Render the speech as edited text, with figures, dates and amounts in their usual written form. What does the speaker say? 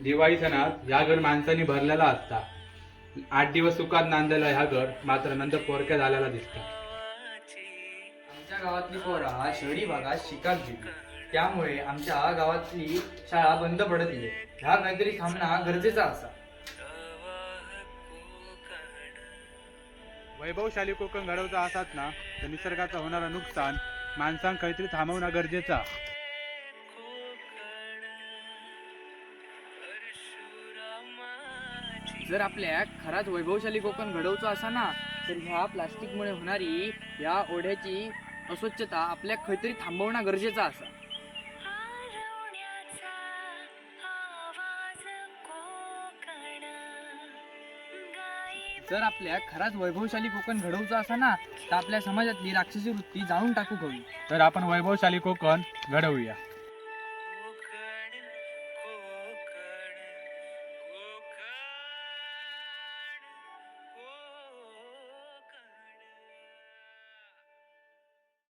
दिवाळी सणात ह्या घर माणसांनी भरलेला असता. 8 दिवस सुखात नांदलेला ह्या घर मात्र नंतर पोरक्या झालेला दिसता. आमच्या गावातली पोरा शहरी भागात शिकाक गेली, त्यामुळे आमच्या गावातली शाळा बंद पडत गेली. ह्या काहीतरी थांबणं गरजेचा असा. वैभवशाली कोकण घडवचा असाच ना तर निसर्गाचं होणारं नुकसान माणसांक काहीतरी थांबवणं गरजेचा. जर आपल्या खराच वैभवशाली कोकण घडवचं असा ना तर ह्या प्लास्टिकमुळे होणारी या ओढ्याची अस्वच्छता आपल्या खैतरी थांबवणं गरजेचा असा. जर आपल्या खराच वैभवशाली कोकण घडवचं असा ना तर आपल्या समाजातली राक्षसी वृत्ती जाणून टाकू हवी. तर आपण वैभवशाली कोकण घडवूया.